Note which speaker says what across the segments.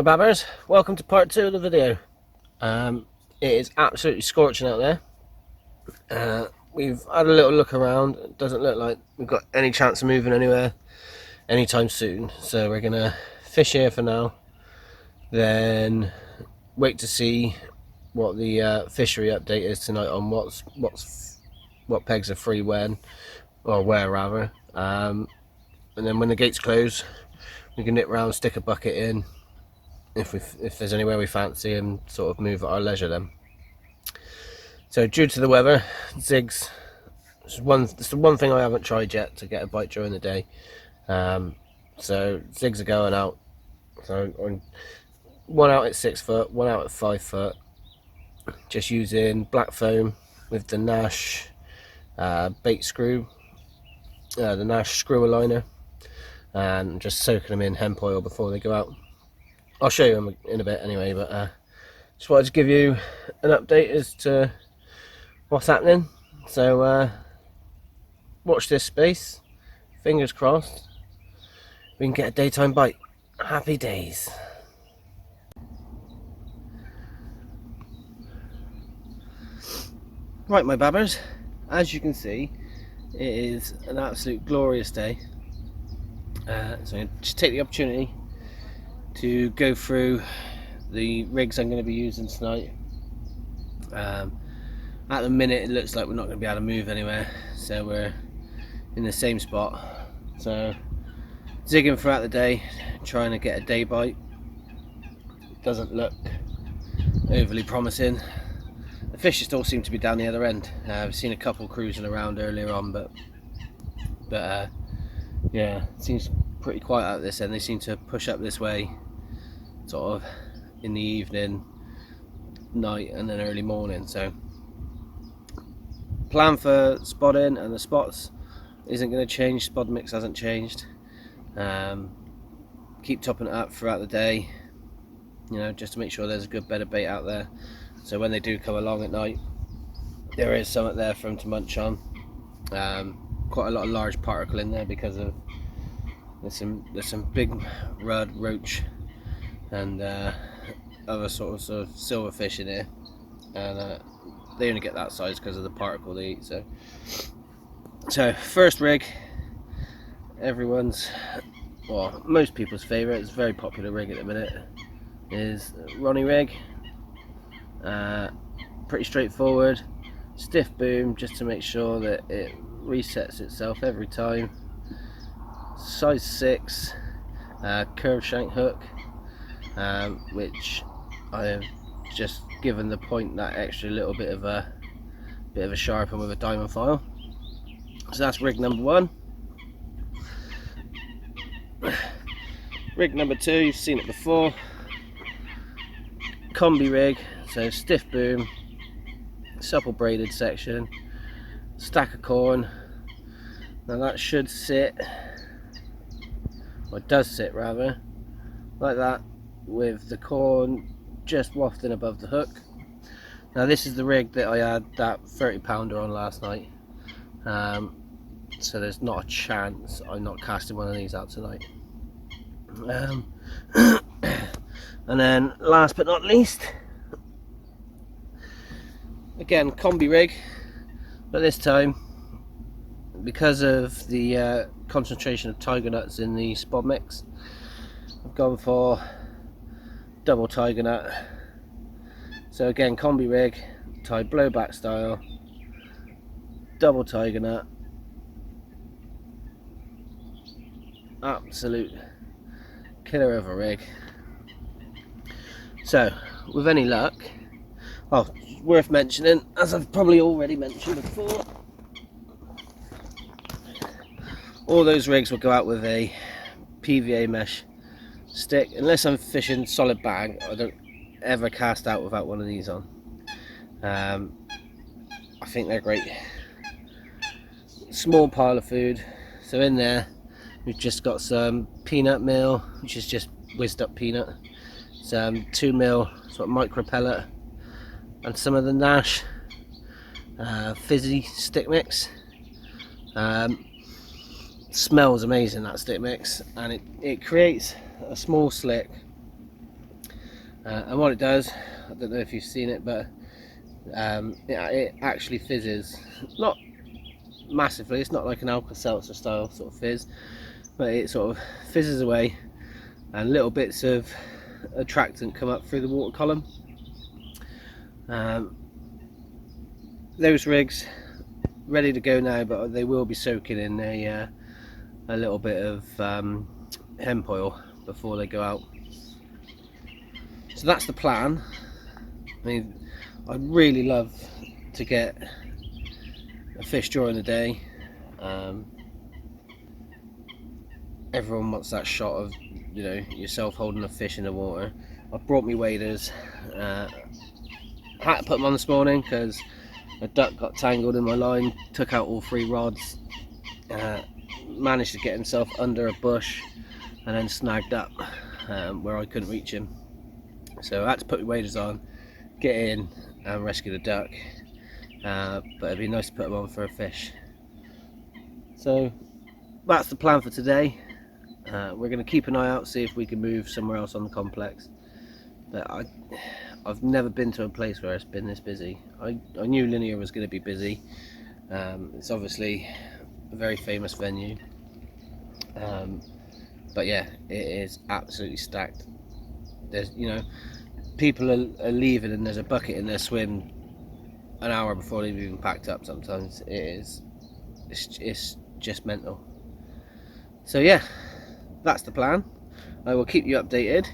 Speaker 1: my babbers, welcome to part 2 of the video. It is absolutely scorching out there. We've had a little look around. It doesn't look like we've got any chance of moving anywhere anytime soon, so we're gonna fish here for now, then wait to see what the fishery update is tonight on what pegs are free when, or where rather, and then when the gates close we can nip round, stick a bucket in if there's anywhere we fancy, and sort of move at our leisure then. So due to the weather, zigs, it's the one thing I haven't tried yet to get a bite during the day. So zigs are going out. So one out at 6 foot, one out at 5 foot, just using black foam with the Nash bait screw, the Nash screw aligner, and just soaking them in hemp oil before they go out. I'll show you them in a bit anyway, but just wanted to give you an update as to what's happening. So watch this space, fingers crossed we can get a daytime bite. Happy days. Right, my babbers, as you can see, it is an absolute glorious day. So I'm just take the opportunity to go through the rigs I'm going to be using tonight. At the minute it looks like we're not going to be able to move anywhere, so we're in the same spot. So zigging throughout the day, trying to get a day bite. Doesn't look overly promising. The fish still seem to be down the other end. I've seen a couple cruising around earlier on, but yeah, it seems pretty quiet out this end. They seem to push up this way sort of in the evening, night, and then early morning. So plan for spotting and the spots isn't going to change. Spot mix hasn't changed. Keep topping it up throughout the day, you know, just to make sure there's a good bed of bait out there, so when they do come along at night there is something there for them to munch on. Quite a lot of large particle in there because of there's some big rudd, roach, and other sort of silverfish in here, and they only get that size because of the particle they eat. So first rig, everyone's, well, most people's favourite, it's a very popular rig at the minute, is Ronnie rig. Pretty straightforward, stiff boom just to make sure that it resets itself every time. Size 6 curved shank hook, which I have just given the point that extra little bit of a sharpen with a diamond file. So that's rig number 1. Rig number 2, you've seen it before, combi rig, so stiff boom, supple braided section, stack of corn. Now that should sit, or it does sit rather, like that, with the corn just wafting above the hook. Now this is the rig that I had that 30 pounder on last night, so there's not a chance I'm not casting one of these out tonight. And then last but not least, again combi rig, but this time, because of the concentration of tiger nuts in the spod mix, I've gone for double tiger nut. So again, combi rig, tied blowback style, double tiger nut, absolute killer of a rig. So with any luck, well, worth mentioning, as I've probably already mentioned before, all those rigs will go out with a PVA mesh stick. Unless I'm fishing solid bag, I don't ever cast out without one of these on. I think they're great. Small pile of food, so in there we've just got some peanut meal, which is just whizzed up peanut, some 2mm sort of micro pellet, and some of the Nash fizzy stick mix. Smells amazing, that stick mix, and it creates a small slick and what it does, I don't know if you've seen it, but it actually fizzes. Not massively, it's not like an Alka-Seltzer style sort of fizz, but it sort of fizzes away and little bits of attractant come up through the water column. Those rigs ready to go now, but they will be soaking in a little bit of hemp oil before they go out. So that's the plan. I mean, I'd really love to get a fish during the day. Everyone wants that shot of, you know, yourself holding a fish in the water. I've brought me waders. Had to put them on this morning because a duck got tangled in my line, took out all 3 rods, managed to get himself under a bush and then snagged up where I couldn't reach him. So I had to put my waders on, get in and rescue the duck, but it'd be nice to put them on for a fish. So that's the plan for today. We're going to keep an eye out, see if we can move somewhere else on the complex, but I've never been to a place where it's been this busy. I knew Linear was going to be busy. It's obviously a very famous venue, but yeah, it is absolutely stacked. There's, you know, people are leaving and there's a bucket in their swim an hour before they've even packed up. Sometimes it's just mental. So yeah, that's the plan. I will keep you updated.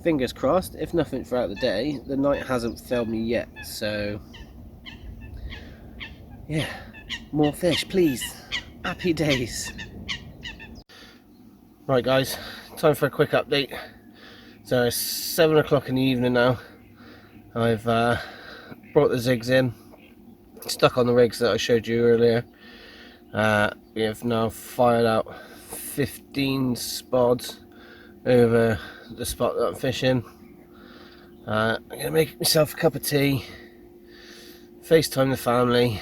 Speaker 1: Fingers crossed, if nothing throughout the day. The night hasn't failed me yet, so yeah, more fish please. Happy days. Right guys, time for a quick update. So it's 7 o'clock in the evening now. I've brought the zigs in, stuck on the rigs that I showed you earlier. We have now fired out 15 spods over the spot that I'm fishing. I'm going to make myself a cup of tea, FaceTime the family,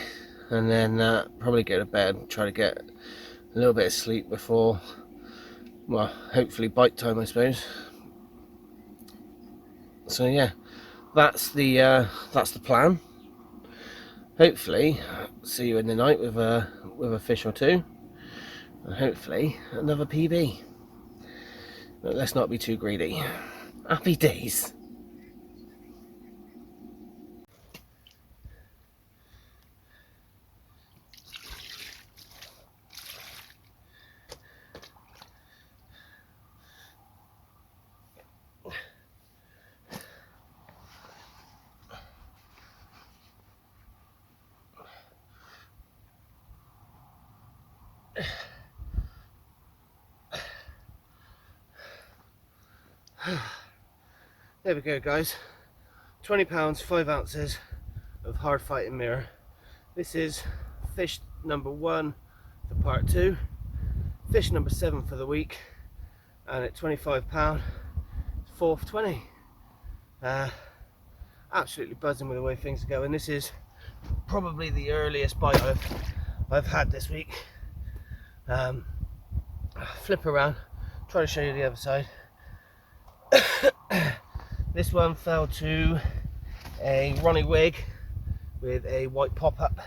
Speaker 1: and then probably go to bed and try to get a little bit of sleep before, well, hopefully bite time, I suppose. So yeah, that's the plan. Hopefully see you in the night with a fish or two, and hopefully another PB. But let's not be too greedy. Happy days. There we go guys, 20 pounds 5 ounces of hard fighting mirror. This is fish number 1 for part 2, fish number 7 for the week, and at £25 it's 4 for 20. Absolutely buzzing with the way things are going. This is probably the earliest bite I've had this week. Flip around, try to show you the other side. This one fell to a Ronnie wig with a white pop-up.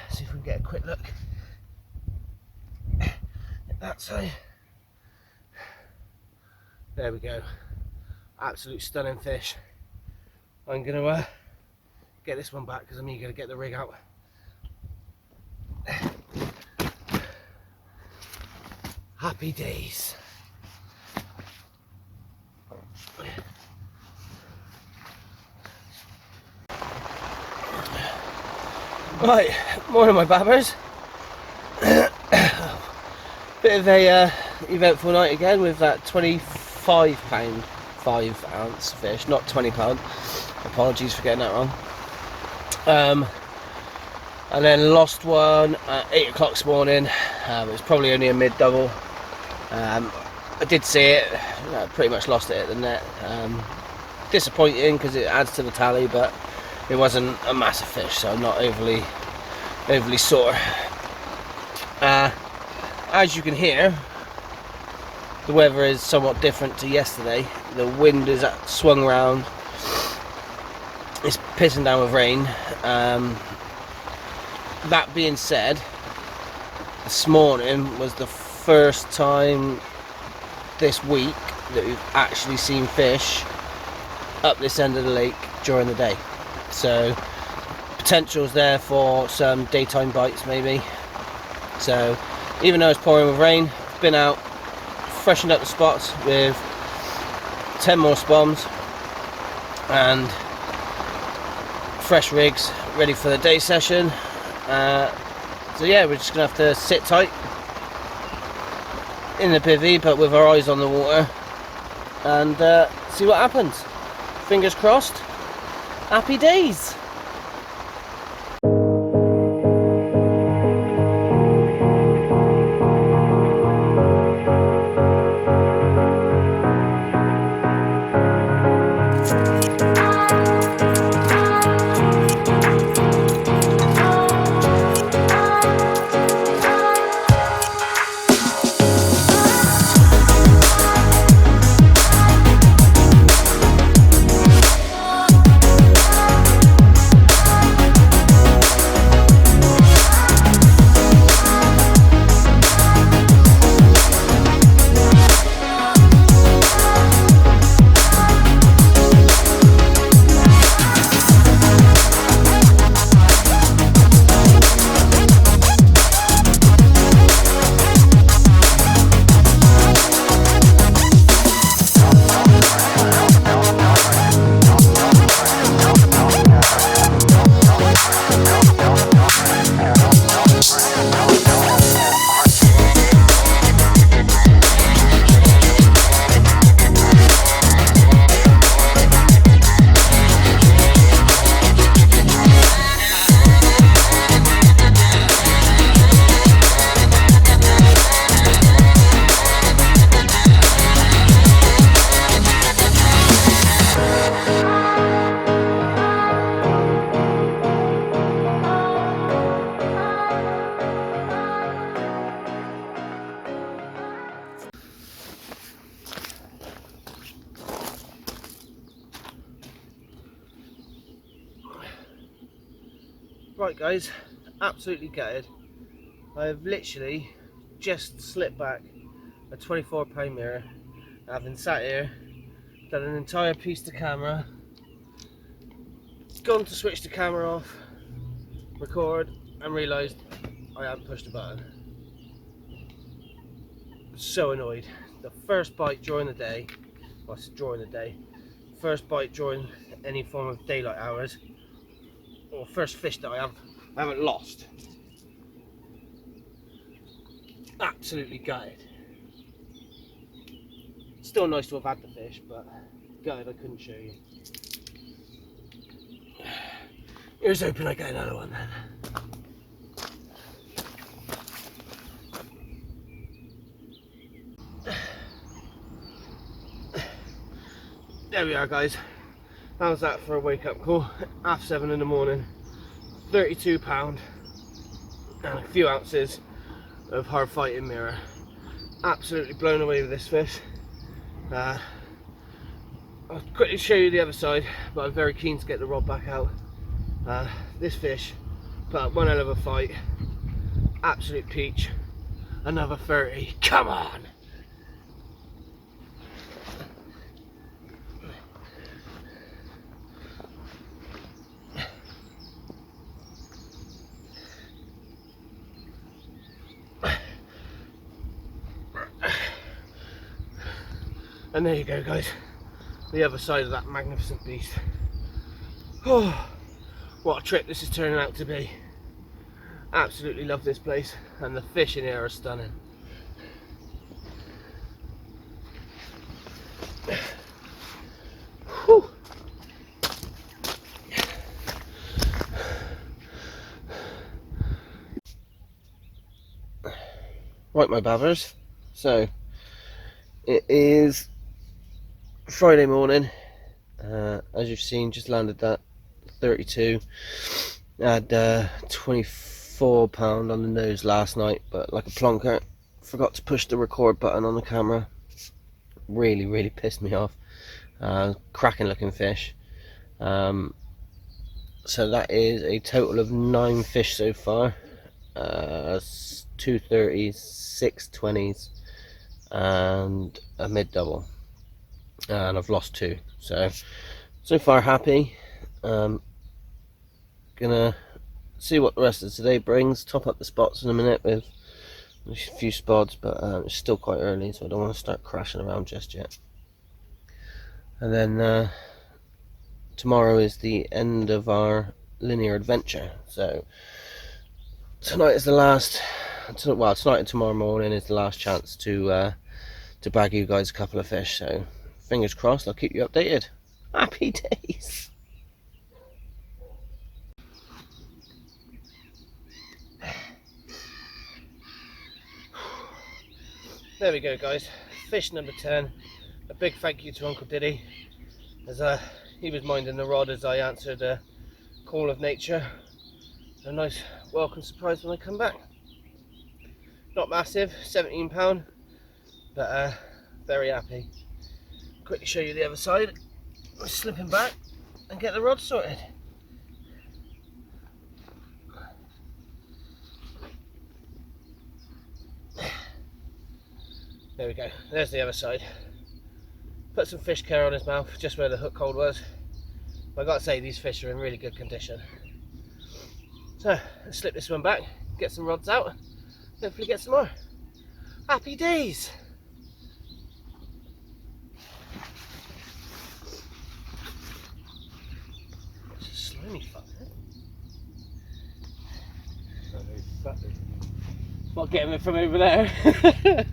Speaker 1: See if we can get a quick look at that side. There we go. Absolute stunning fish. I'm going to get this one back because I'm eager to get the rig out. Happy days. Right, morning my babbers. Bit of a eventful night again with that £25 5 ounce fish, not £20. Apologies for getting that wrong. And then lost one at 8 o'clock this morning. It was probably only a mid double. I did see it, pretty much lost it at the net. Disappointing because it adds to the tally, but it wasn't a massive fish, so I'm not overly sore. As you can hear, the weather is somewhat different to yesterday. The wind is swung round. It's pissing down with rain. That being said, this morning was the first time this week that we've actually seen fish up this end of the lake during the day. So potential's there for some daytime bites maybe. So even though it's pouring with rain, been out, freshened up the spots with 10 more spoms and fresh rigs ready for the day session. So yeah, we're just gonna have to sit tight in the bivvy, but with our eyes on the water, and see what happens. Fingers crossed. Happy days. Right guys, absolutely gutted. I've literally just slipped back a 24-pound mirror. I've been sat here, done an entire piece to camera, gone to switch the camera off, record, and realised I hadn't pushed the button. So annoyed. The first bite during the day, well, it's during the day, first bite during any form of daylight hours, or first fish that I haven't lost. Absolutely gutted. Still nice to have had the fish, but gutted I couldn't show you. Here's hoping I get another one then. There we are guys. How's that for a wake up call? 7:30 in the morning, 32 pound and a few ounces of hard fighting mirror. Absolutely blown away with this fish. I'll quickly show you the other side, but I'm very keen to get the rod back out. This fish put up one hell of a fight. Absolute peach. Another 30. Come on! And there you go guys, the other side of that magnificent beast. Oh, what a trip this is turning out to be. Absolutely love this place, and the fish in here are stunning. Whew. Right my bathers, so it is Friday morning. As you've seen, just landed that 32. Had 24 pound on the nose last night, but like a plonker, forgot to push the record button on the camera. really pissed me off. Cracking looking fish. So that is a total of 9 fish so far. 2 30s, 6 20s, and a mid double. And I've lost 2. So far happy. Gonna see what the rest of today brings. Top up the spots in a minute with a few spots, but it's still quite early, so I don't want to start crashing around just yet. And then tomorrow is the end of our linear adventure. So tonight is the last. Well, tonight and tomorrow morning is the last chance to bag you guys a couple of fish. So fingers crossed. I'll keep you updated. Happy days. There we go, guys. Fish number 10. A big thank you to Uncle Diddy, as he was minding the rod as I answered a call of nature. A nice welcome surprise when I come back. Not massive, £17, but very happy. Quickly show you the other side. I'm slipping back and get the rod sorted. There we go, there's the other side. Put some fish care on his mouth, just where the hook hold was. But I gotta say, these fish are in really good condition. So, let's slip this one back, get some rods out, hopefully get some more. Happy days! It's a slimy fucker. Not getting it from over there.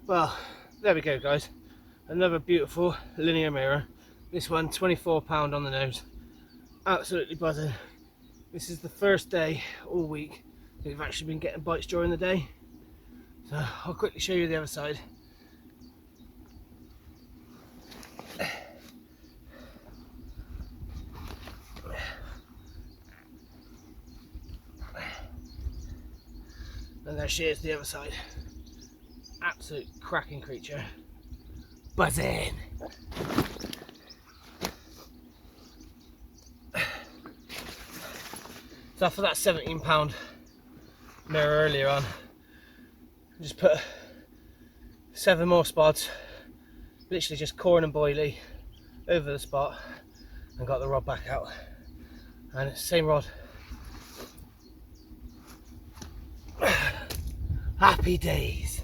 Speaker 1: Well, there we go, guys. Another beautiful linear mirror. This one, £24 on the nose. Absolutely buzzing. This is the first day all week that we've actually been getting bites during the day. So I'll quickly show you the other side. And there she is, the other side. Absolute cracking creature. Buzzing! So for that £17 mirror earlier on, I just put 7 more spots, literally just corn and boilie over the spot, and got the rod back out. And it's the same rod. Happy days.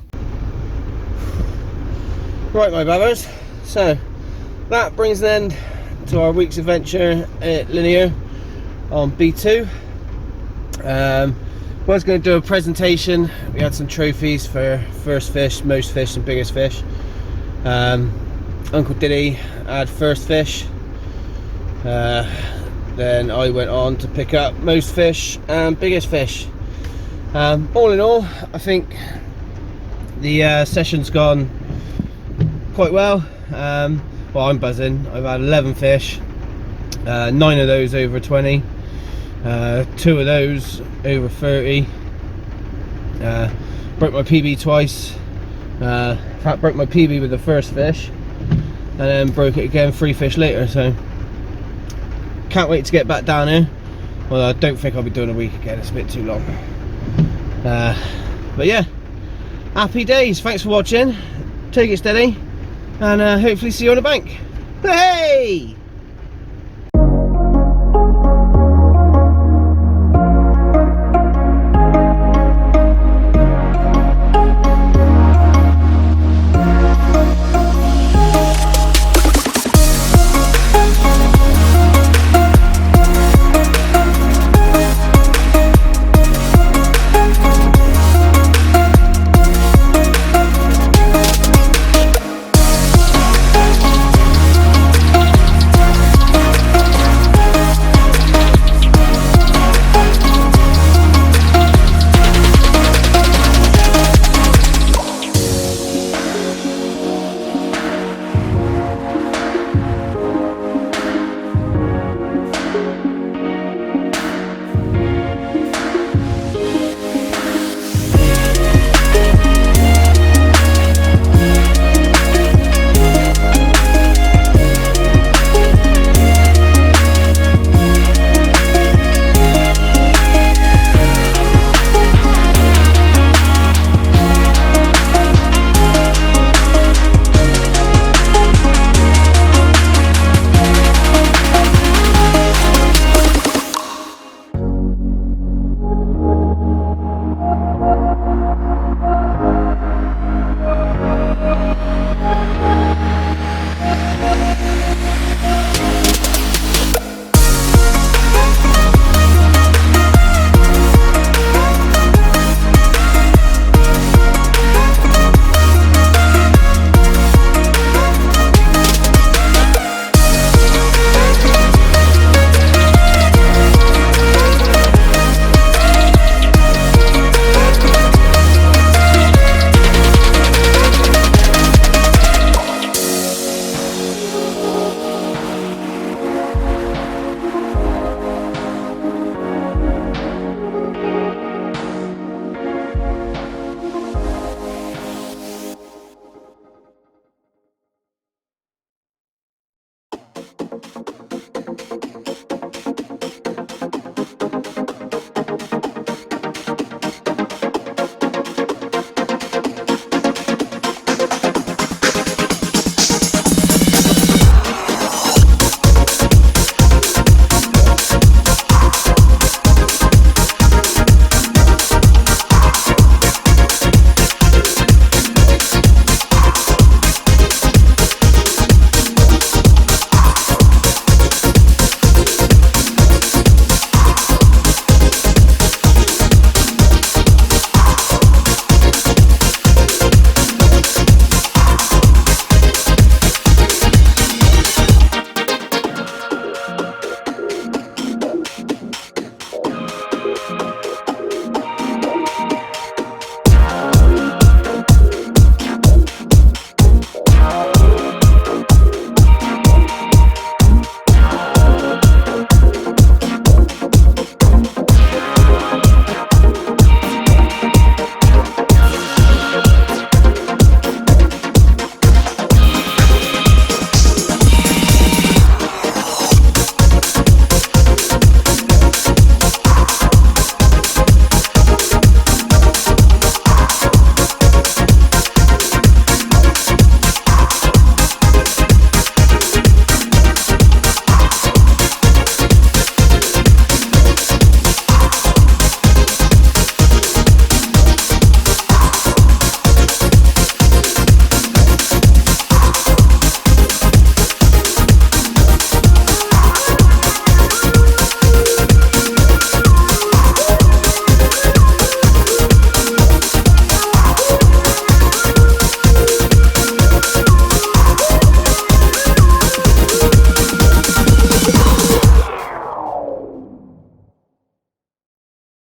Speaker 1: Right, my babbers, so that brings an end to our week's adventure at Linear on B2. Was going to do a presentation. We had some trophies for first fish, most fish and biggest fish. Uncle Diddy had first fish, then I went on to pick up most fish and biggest fish. All in all, I think the session's gone quite well. Well, I'm buzzing. I've had 11 fish, 9 of those over 20, 2 of those over 30. Broke my PB twice. In fact, broke my PB with the first fish, and then broke it again 3 fish later. So can't wait to get back down here. Well, I don't think I'll be doing a week again, it's a bit too long. But yeah, happy days. Thanks for watching. Take it steady, and hopefully see you on the bank. Hey!